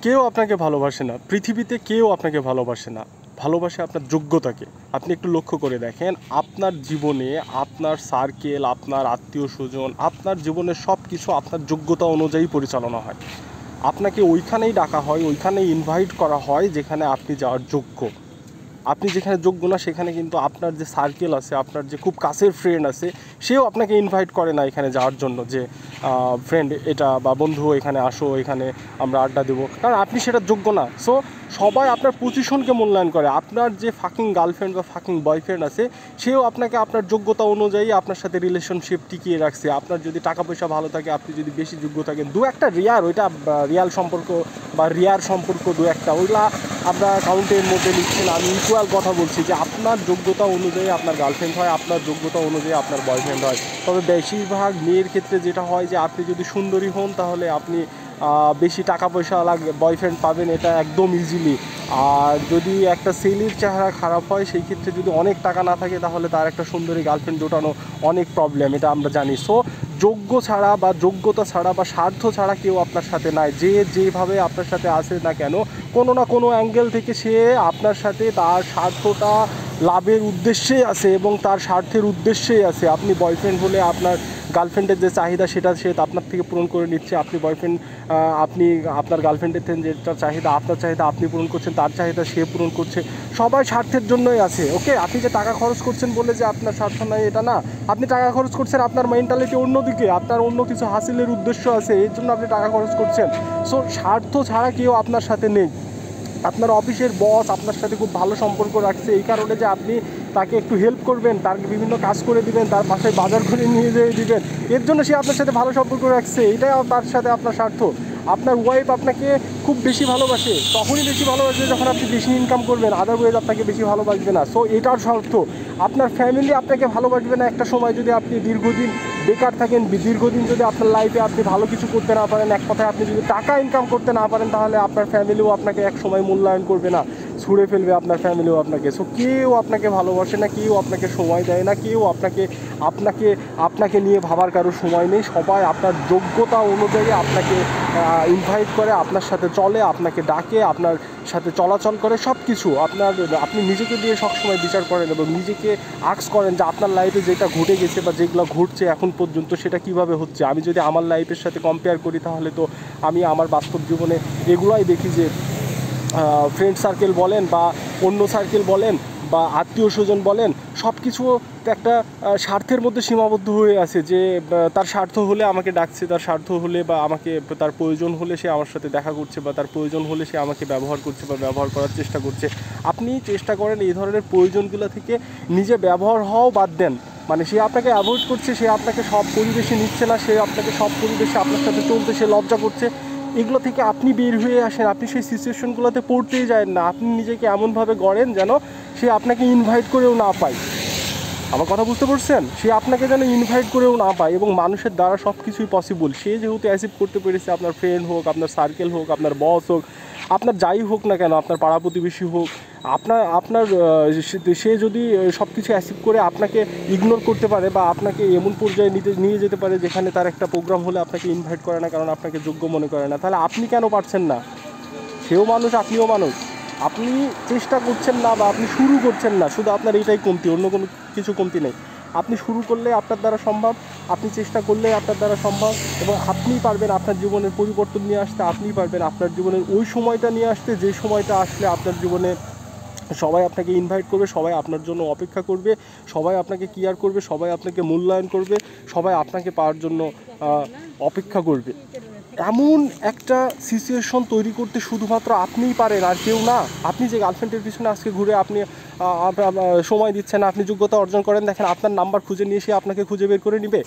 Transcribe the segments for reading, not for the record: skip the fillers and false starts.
কেউ আপনাকে ভালোবাসে না, পৃথিবীতে কেউ আপনাকে ভালোবাসে না। ভালোবাসে আপনার যোগ্যতাকে। আপনি একটু লক্ষ্য করে দেখেন, আপনার জীবনে আপনার সার্কেল, আপনার আত্মীয় স্বজন, আপনার জীবনের সব কিছু আপনার যোগ্যতা অনুযায়ী পরিচালনা হয়। আপনাকে ওইখানেই ডাকা হয়, ওইখানেই ইনভাইট করা হয় যেখানে আপনি যাওয়ার যোগ্য। আপনি যেখানে যোগ্য না সেখানে কিন্তু আপনার যে সার্কেল আছে, আপনার যে খুব কাছের ফ্রেন্ড আছে, সেও আপনাকে ইনভাইট করে না এখানে যাওয়ার জন্য, যে ফ্রেন্ড এটা বা বন্ধু এখানে আসো, এখানে আমরা আড্ডা দেবো, কারণ আপনি সেটা যোগ্য না। সো সবাই আপনার পজিশনকে মূল্যায়ন করে। আপনার যে ফাকিং গার্লফ্রেন্ড বা ফাকিং বয়ফ্রেন্ড আছে, সেও আপনাকে আপনার যোগ্যতা অনুযায়ী আপনার সাথে রিলেশনশিপ টিকিয়ে রাখছে। আপনার যদি টাকা পয়সা ভালো থাকে, আপনি যদি বেশি যোগ্য থাকেন, দু একটা রিয়ার, ওইটা রিয়াল সম্পর্ক বা রিয়ার সম্পর্ক দু একটা, ওইগুলা আপনার কাউন্টের মধ্যে লিখছেন। আমি ইকুয়াল কথা বলছি যে আপনার যোগ্যতা অনুযায়ী আপনার গার্লফ্রেন্ড হয়, আপনার যোগ্যতা অনুযায়ী আপনার বয়ফ্রেন্ড হয়। তবে বেশিরভাগ মেয়ের ক্ষেত্রে যেটা হয় যে আপনি যদি সুন্দরী হন তাহলে আপনি বেশি টাকা পয়সা বয়ফ্রেন্ড পাবেন, এটা একদম ইজিলি। আর যদি একটা ছেলের চেহারা খারাপ হয়, সেই ক্ষেত্রে যদি অনেক টাকা না থাকে তাহলে তার একটা সুন্দরী গার্লফ্রেন্ড জোটানো অনেক প্রবলেম, এটা আমরা জানি। সো যোগ্য ছাড়া বা যোগ্যতা ছাড়া বা স্বার্থ ছাড়া কেউ আপনার সাথে নাই। যে যেভাবে আপনার সাথে আসে না কেন, কোনো না কোনো অ্যাঙ্গেল থেকে সে আপনার সাথে তার স্বার্থটা লাভের উদ্দেশ্যেই আছে এবং তার স্বার্থের উদ্দেশ্যেই আছে। আপনি বয়ফ্রেন্ড হলে আপনার গার্লফ্রেন্ডের যে চাহিদা সেটা সে আপনার থেকে পূরণ করে নিচ্ছে। আপনি বয়ফ্রেন্ড, আপনি আপনার গার্লফ্রেন্ডের থেকে যেটা চাহিদা, আপনার চাহিদা আপনি পূরণ করছেন, তার চাহিদা সে পূরণ করছে। সবাই স্বার্থের জন্যই আছে। ওকে, আপনি যে টাকা খরচ করছেন বলে যে আপনার স্বার্থ নাই এটা না। আপনি টাকা খরচ করছেন, আপনার মেন্টালিটি অন্যদিকে, আপনার অন্য কিছু হাসিলের উদ্দেশ্য আছে, এর জন্য আপনি টাকা খরচ করছেন। সো স্বার্থ ছাড়া কেউ আপনার সাথে নেই। আপনার অফিসের বস আপনার সাথে খুব ভালো সম্পর্ক রাখছে এই কারণে যে আপনি তাকে একটু হেল্প করবেন, তার বিভিন্ন কাজ করে দিবেন, তার পাশে বাজার করে নিয়ে যেয়ে দিবেন, এর জন্য সে আপনার সাথে ভালো সম্পর্ক রাখছে। এটাই তার সাথে আপনার স্বার্থ। আপনার ওয়াইফ আপনাকে খুব বেশি ভালোবাসে, তখনই বেশি ভালোবাসবে যখন আপনি বেশি ইনকাম করবেন, আদারওয়াইজ আপনাকে বেশি ভালোবাসবে না। সো এটার স্বার্থ। আপনার ফ্যামিলি আপনাকে ভালোবাসবে না একটা সময় যদি আপনি দীর্ঘদিন বেকার থাকেন, দীর্ঘদিন যদি আপনার লাইফে আপনি ভালো কিছু করতে না পারেন, এক কথায় আপনি যদি টাকা ইনকাম করতে না পারেন, তাহলে আপনার ফ্যামিলিও আপনাকে এক সময় মূল্যায়ন করবে না, ছুঁড়ে ফেলবে আপনার ফ্যামিলিও আপনাকে। সো কেউ আপনাকে ভালোবাসে না, কেউ আপনাকে সময় দেয় না, কেউ আপনাকে আপনাকে আপনাকে নিয়ে ভাবার কারো সময় নেই। সবাই আপনার যোগ্যতা অনুযায়ী আপনাকে ইনভাইট করে, আপনার সাথে চলে, আপনাকে ডাকে, আপনার সাথে চলাচল করে, সব কিছু আপনি নিজেকে দিয়ে সবসময় বিচার করেন এবং নিজেকে আস্ক করেন যে আপনার লাইফে যেটা ঘটে গেছে বা যেগুলো ঘটছে এখন পর্যন্ত সেটা কিভাবে হচ্ছে। আমি যদি আমার লাইফের সাথে কম্পেয়ার করি তাহলে তো আমি আমার বাস্তব জীবনে এগুলাই দেখি যে ফ্রেন্ড সার্কেল বলেন বা অন্য সার্কেল বলেন বা আত্মীয় স্বজন বলেন, সব কিছু একটা স্বার্থের মধ্যে সীমাবদ্ধ হয়ে আছে। যে তার স্বার্থ হলে আমাকে ডাকছে, তার স্বার্থ হলে বা আমাকে তার প্রয়োজন হলে সে আমার সাথে দেখা করছে, বা তার প্রয়োজন হলে সে আমাকে ব্যবহার করছে বা ব্যবহার করার চেষ্টা করছে। আপনি চেষ্টা করেন এই ধরনের প্রয়োজনগুলো থেকে নিজে ব্যবহার হওয়াও বাদ দেন। মানে সে আপনাকে অ্যাভয়েড করছে, সে আপনাকে সব পরিবেশে নিচ্ছে না, সে আপনাকে সব পরিবেশে আপনার সাথে চলতে সে লজ্জা করছে, এগুলো থেকে আপনি বের হয়ে আসেন। আপনি সেই সিচুয়েশনগুলোতে পড়তেই যায় না। আপনি নিজেকে এমনভাবে গড়েন যেন সে আপনাকে ইনভাইট করেও না পায়। আমার কথা বুঝতে পারছেন? সে আপনাকে যেন ইনভাইট করেও না পায়। এবং মানুষের দ্বারা সব কিছুই পসিবল। সে যেহেতু অ্যাচিভ করতে পেরেছে, আপনার ফ্রেন্ড হোক, আপনার সার্কেল হোক, আপনার বস হোক, আপনার যাই হোক না কেন, আপনার পাড়া প্রতিবেশী হোক, আপনার সে যদি সব কিছু অ্যাচিভ করে আপনাকে ইগনোর করতে পারে বা আপনাকে এমন পর্যায়ে নিয়ে যেতে পারে যেখানে তার একটা প্রোগ্রাম হলে আপনাকে ইনভাইট করে না, কারণ আপনাকে যোগ্য মনে করে না, তাহলে আপনি কেন পারছেন না? সেও মানুষ, আপনিও মানুষ। আপনি চেষ্টা করছেন না বা আপনি শুরু করছেন না, শুধু আপনার এইটাই কমতি, অন্য কোনো কিছু কমতি নেই। আপনি শুরু করলে আপনার দ্বারা সম্ভব, আপনি চেষ্টা করলে আপনার দ্বারা সম্ভব, এবং আপনিই পারবেন আপনার জীবনের পরিবর্তন নিয়ে আসতে। আপনিই পারবেন আপনার জীবনের ওই সময়টা নিয়ে আসতে যে সময়টা আসলে আপনার জীবনে সবাই আপনাকে ইনভাইট করবে, সবাই আপনার জন্য অপেক্ষা করবে, সবাই আপনাকে কেয়ার করবে, সবাই আপনাকে মূল্যায়ন করবে, সবাই আপনাকে পাওয়ার জন্য অপেক্ষা করবে। এমন একটা সিচুয়েশন তৈরি করতে শুধুমাত্র আপনিই পারেন, আর কেউ না। আপনি যে গার্লফ্রেন্ডের পিছনে আজকে ঘুরে আপনি সময় দিচ্ছেন না, আপনি যোগ্যতা অর্জন করেন, দেখেন আপনার নাম্বার খুঁজে নিয়ে সে আপনাকে খুঁজে বের করে নিবে।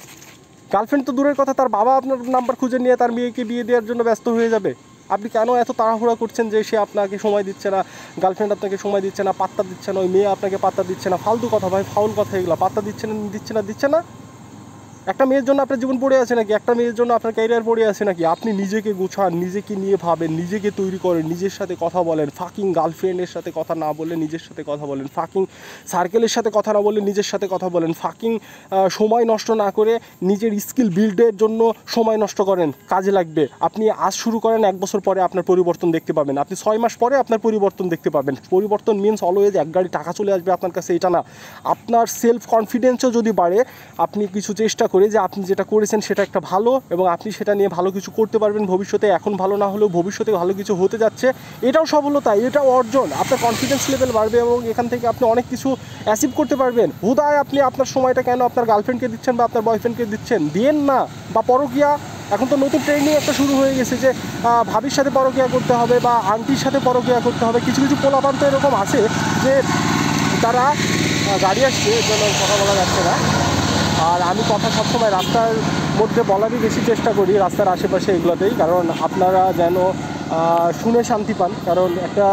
গার্লফ্রেন্ড তো দূরের কথা, তার বাবা আপনার নাম্বার খুঁজে নিয়ে তার মেয়েকে বিয়ে দেওয়ার জন্য ব্যস্ত হয়ে যাবে। আপনি কেন এত তাড়াহুড়া করছেন যে সে আপনাকে সময় দিচ্ছে না, গার্লফ্রেন্ড আপনাকে সময় দিচ্ছে না, পাত্তা দিচ্ছে না, ওই মেয়ে আপনাকে পাত্তা দিচ্ছে না? ফালতু কথা ভাই, ফাউল কথা এগুলো। পাত্তা দিচ্ছে না, দিচ্ছে না, দিচ্ছে না। একটা মেয়ের জন্য আপনার জীবন পড়ে আছে নাকি? একটা মেয়ের জন্য আপনার ক্যারিয়ার পড়ে আছে নাকি? আপনি নিজেকে গোছান, নিজেকে নিয়ে ভাবেন, নিজেকে তৈরি করেন, নিজের সাথে কথা বলেন। ফাকিং গার্লফ্রেন্ডের সাথে কথা না বলে নিজের সাথে কথা বলেন। ফাকিং সার্কেলের সাথে কথা না বলে নিজের সাথে কথা বলেন। ফাকিং সময় নষ্ট না করে নিজের স্কিল বিল্ডের জন্য সময় নষ্ট করেন, কাজে লাগবে। আপনি আজ শুরু করেন, 1 বছর পরে আপনার পরিবর্তন দেখতে পাবেন। আপনি 6 মাস পরে আপনার পরিবর্তন দেখতে পাবেন। পরিবর্তন মিনস অলওয়েজ এক গাড়ি টাকা চলে আসবে আপনার কাছে, এটা না। আপনার সেলফ কনফিডেন্সও যদি বাড়ে, আপনি কিছু চেষ্টা করে যে আপনি যেটা করেছেন সেটা একটা ভালো, এবং আপনি সেটা নিয়ে ভালো কিছু করতে পারবেন ভবিষ্যতে। এখন ভালো না হলেও ভবিষ্যতে ভালো কিছু হতে যাচ্ছে, এটাও সফলতা, এটাও অর্জন। আপনার কনফিডেন্স লেভেল বাড়বে এবং এখান থেকে আপনি অনেক কিছু অ্যাচিভ করতে পারবেন। হুদায় আপনি আপনার সময়টা কেন আপনার গার্লফ্রেন্ডকে দিচ্ছেন বা আপনার বয়ফ্রেন্ডকে দিচ্ছেন? দিয়েন না। বা পরকীয়া, এখন তো নতুন ট্রেন্ডিং একটা শুরু হয়ে গেছে যে ভাবির সাথে পরকীয়া করতে হবে বা আন্টির সাথে পরকীয়া করতে হবে। কিছু কিছু পোলাপান তো এরকম আছে যে তারা গাড়ি আসছে, এর জন্য কথা বলা যাচ্ছে না। আর আমি কথা সবসময় রাস্তার মধ্যে বলারই বেশি চেষ্টা করি, রাস্তার আশেপাশে এগুলোতেই, কারণ আপনারা যেন শুনে শান্তি পান। কারণ একটা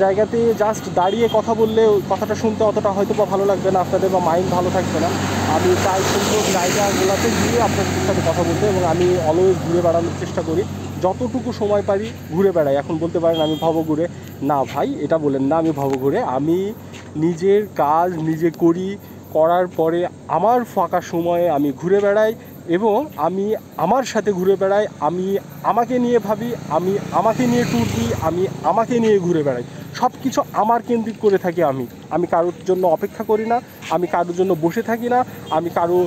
জায়গাতে জাস্ট দাঁড়িয়ে কথা বললে কথাটা শুনতে অতটা হয়তো বা ভালো লাগবে না আপনাদের, বা মাইন্ড ভালো থাকবে না। আমি চাই সুন্দর জায়গাগুলোতে গিয়ে আপনাদের সাথে কথা বলতে, এবং আমি অলওয়েজ ঘুরে বেড়ানোর চেষ্টা করি। যতটুকু সময় পারি ঘুরে বেড়াই। এখন বলতে পারেন আমি ভবঘুরে, না ভাই এটা বলেন না আমি ভবঘুরে। আমি নিজের কাজ নিজে করি, করার পরে আমার ফাঁকা সময়ে আমি ঘুরে বেড়াই, এবং আমি আমার সাথে ঘুরে বেড়াই। আমি আমাকে নিয়ে ভাবি, আমি আমাকে নিয়ে ট্যুর দিই, আমি আমাকে নিয়ে ঘুরে বেড়াই। সব কিছু আমার কেন্দ্রিক করে থাকি। আমি কারোর জন্য অপেক্ষা করি না, আমি কারোর জন্য বসে থাকি না, আমি কারো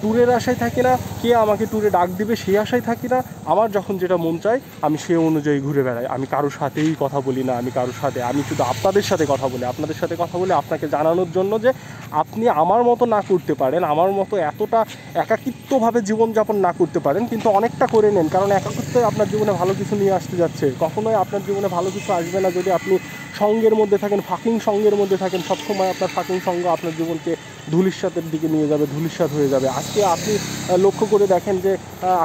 ট্যুরের আশায় থাকি না, কে আমাকে ট্যুরে ডাক দিবে সেই আশায় থাকি না। আমার যখন যেটা মন চায় আমি সে অনুযায়ী ঘুরে বেড়াই। আমি কারোর সাথেই কথা বলি না, আমি শুধু আপনাদের সাথে কথা বলি। আপনাদের সাথে কথা বলে আপনাকে জানানোর জন্য যে আপনি আমার মতো না করতে পারেন, আমার মতো এতটা একাকিত্বভাবে জীবনযাপন না করতে পারেন, কিন্তু অনেকটা করে নেন। কারণ একাকিত্ব আপনার জীবনে ভালো কিছু নিয়ে আসতে যাচ্ছে। কখনোই আপনার জীবনে ভালো কিছু আসবে না যদি আপনি সঙ্গের মধ্যে থাকেন, ফাকিং সঙ্গের মধ্যে থাকেন। সবসময় আপনার ফাকিং সঙ্গ আপনার জীবনকে ধূলিসাতের দিকে নিয়ে যাবে, ধূলিসাৎ হয়ে যাবে। আজকে আপনি লক্ষ্য করে দেখেন যে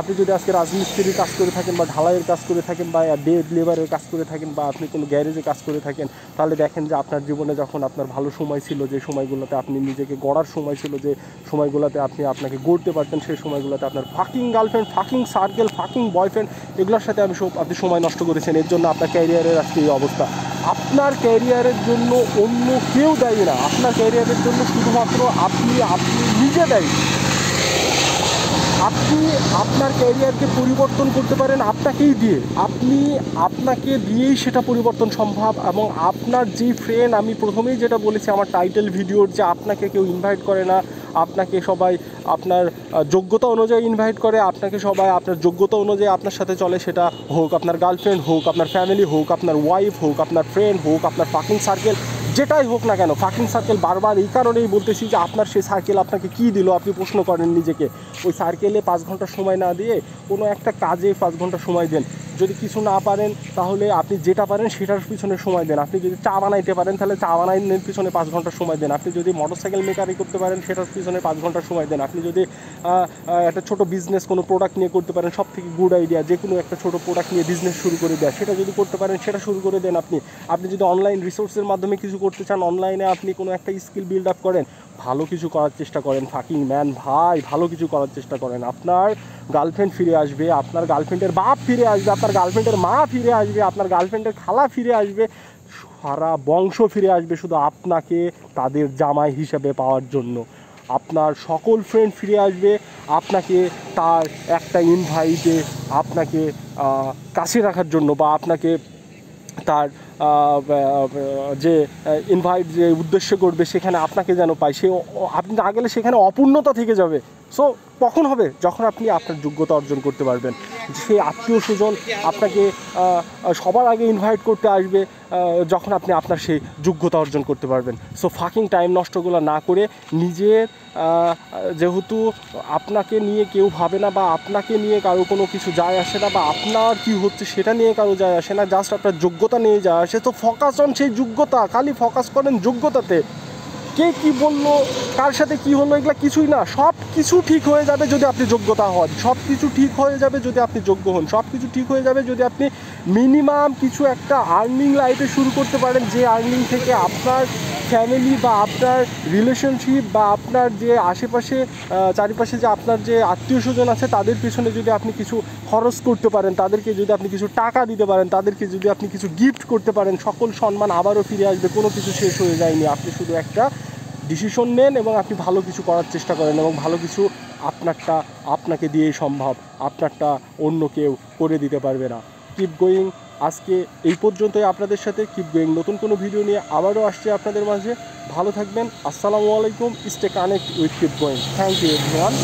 আপনি যদি আজকে রাজমিস্ত্রির কাজ করে থাকেন, বা ঢালাইয়ের কাজ করে থাকেন, বা ডে লেবারের কাজ করে থাকেন, বা আপনি কোনো গ্যারেজে কাজ করে থাকেন, তাহলে দেখেন যে আপনার জীবনে যখন আপনার ভালো সময় ছিল, যে সময়গুলোতে আপনি নিজেকে গড়ার সময় ছিল, যে সময়গুলোতে আপনি আপনাকে গড়তে পারতেন, সেই সময়গুলোতে আপনার fucking girlfriend, fucking circle, fucking boyfriend এগুলোর সাথে আপনি সময় নষ্ট করেছেন। এর জন্য আপনার ক্যারিয়ারের আজকে এই অবস্থা। আপনার ক্যারিয়ারের জন্য অন্য কেউ দায়ী না। আপনার ক্যারিয়ারের জন্য শুধুমাত্র আপনি নিজে দায়ী। আপনি আপনার ক্যারিয়ারকে পরিবর্তন করতে পারেন আপনাকেই দিয়ে। আপনাকে দিয়েই সেটা পরিবর্তন সম্ভব। এবং আপনার যে ফ্রেন্ড, আমি প্রথমেই যেটা বলেছি আমার টাইটেল ভিডিওর, যে আপনাকে কেউ ইনভাইট করে না, আপনাকে সবাই আপনার যোগ্যতা অনুযায়ী ইনভাইট করে, আপনাকে সবাই আপনার যোগ্যতা অনুযায়ী আপনার সাথে চলে। সেটা হোক আপনার গার্লফ্রেন্ড, হোক আপনার ফ্যামিলি, হোক আপনার ওয়াইফ, হোক আপনার ফ্রেন্ড, হোক আপনার ফাকিং সার্কেল, যেটাই হোক না কেন। ফাকিং সার্কেল বারবার এই কারণেই বলতেছি যে আপনার সেই সার্কেল আপনাকে কী দিল, আপনি প্রশ্ন করেন নিজেকে। ওই সার্কেলে 5 ঘন্টা সময় না দিয়ে কোনো একটা কাজে 5 ঘন্টা সময় দেন। যদি কিছু না পারেন তাহলে আপনি যেটা পারেন সেটার পিছনে সময় দেন। আপনি যদি চা বানাইতে পারেন তাহলে চা বানাইনের পিছনে 5 ঘন্টা সময় দেন। আপনি যদি মোটরসাইকেল মেকানিক করতে পারেন সেটার পিছনে 5 ঘন্টা সময় দেন। আপনি যদি একটা ছোটো বিজনেস কোনো প্রোডাক্ট নিয়ে করতে পারেন, সব থেকে গুড আইডিয়া, যে কোনো একটা ছোটো প্রোডাক্ট নিয়ে বিজনেস শুরু করে দেয়, সেটা যদি করতে পারেন সেটা শুরু করে দেন। আপনি যদি অনলাইন রিসোর্সের মাধ্যমে কিছু করতে চান, অনলাইনে আপনি কোনো একটা স্কিল বিল্ড আপ করেন, ভালো কিছু করার চেষ্টা করেন। ফাকিং ম্যান ভাই, ভালো কিছু করার চেষ্টা করেন। আপনার গার্লফ্রেন্ড ফিরে আসবে, আপনার গার্লফ্রেন্ডের বাপ ফিরে আসবে, আপনার গার্লফ্রেন্ডের মা ফিরে আসবে, আপনার গার্লফ্রেন্ডের খালা ফিরে আসবে, সারা বংশ ফিরে আসবে শুধু আপনাকে তাদের জামাই হিসেবে পাওয়ার জন্য। আপনার সকল ফ্রেন্ড ফিরে আসবে আপনাকে তার একটা ইনভাইটে আপনাকে কাছে রাখার জন্য, বা আপনাকে তার যে ইনভাইট যে উদ্দেশ্য করবে সেখানে আপনাকে যেন পায়। আপনি না গেলে সেখানে অপূর্ণতা থেকে যাবে। সো কখন হবে? যখন আপনি আপনার যোগ্যতা অর্জন করতে পারবেন। সেই আত্মীয় স্বজন আপনাকে সবার আগে ইনভাইট করতে আসবে যখন আপনি আপনার সেই যোগ্যতা অর্জন করতে পারবেন। সো ফাকিং টাইম নষ্টগুলো না করে নিজের, যেহেতু আপনাকে নিয়ে কেউ ভাবে না, বা আপনাকে নিয়ে কারো কোনো কিছু যায় আসে না, বা আপনার কি হচ্ছে সেটা নিয়ে কারো যায় আসে না, জাস্ট আপনার যোগ্যতা নিয়ে যায় আসে। তো ফোকাস অন সেই যোগ্যতা, খালি ফোকাস করেন যোগ্যতাতে। কে কি বললো, কার সাথে কি হলো, এগুলো কিছুই না। সব কিছু ঠিক হয়ে যাবে যদি আপনি যোগ্যতা হন, সব কিছু ঠিক হয়ে যাবে যদি আপনি যোগ্য হন, সব কিছু ঠিক হয়ে যাবে যদি আপনি মিনিমাম কিছু একটা আর্নিং লাইফে শুরু করতে পারেন, যে আর্নিং থেকে আপনার ফ্যামিলি বা আপনার রিলেশনশিপ বা আপনার যে আশেপাশে চারিপাশে যে আপনার যে আত্মীয় স্বজন আছে তাদের পিছনে যদি আপনি কিছু খরচ করতে পারেন, তাদেরকে যদি আপনি কিছু টাকা দিতে পারেন, তাদেরকে যদি আপনি কিছু গিফট করতে পারেন, সকল সম্মান আবারও ফিরে আসবে। কোনো কিছু শেষ হয়ে যায়নি। আপনি শুধু একটা ডিসিশন নেন এবং আপনি ভালো কিছু করার চেষ্টা করেন, এবং ভালো কিছু আপনারটা আপনাকে দিয়েই সম্ভব, আপনারটা অন্য কেউ করে দিতে পারবে না। Keep going. আজকে এই পর্যন্তই আপনাদের সাথে। কিপ গোয়িং নতুন কোনো ভিডিও নিয়ে আবারও আসছে আপনাদের মাঝে। ভালো থাকবেন। আসসালামু আলাইকুম। Stay connect with keep going. Thank you everyone.